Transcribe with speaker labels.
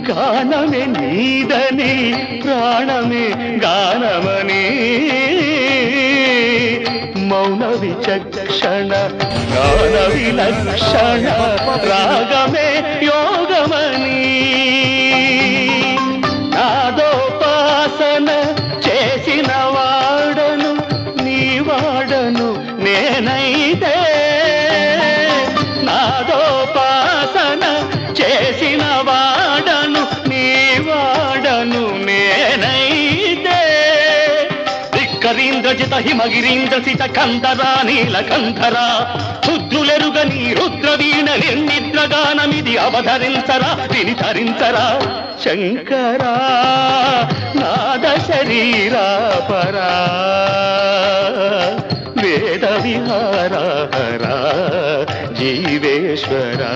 Speaker 1: గానమే నీదని ప్రాణమే గానమని మౌన విచక్షణ గాన విలక్షణ రాగమే యోగమని నాదోపాసన చేసిన వాడను నీ వాడను నేనైతే నాదోపాసన చేసిన వాడను నీ వాడను నేనైతే ధిక్కరీంద్రజిత హిమగిరీంద్రసిత కంధరా నీలకంధరా రుద్రులెరుగని రుద్రవీణ నిర్నిద్రగానమిది అవధరించరా విని ధరించరా శంకరా నాద శరీరా పరా వేద విహార హరా జీవేశ్వరా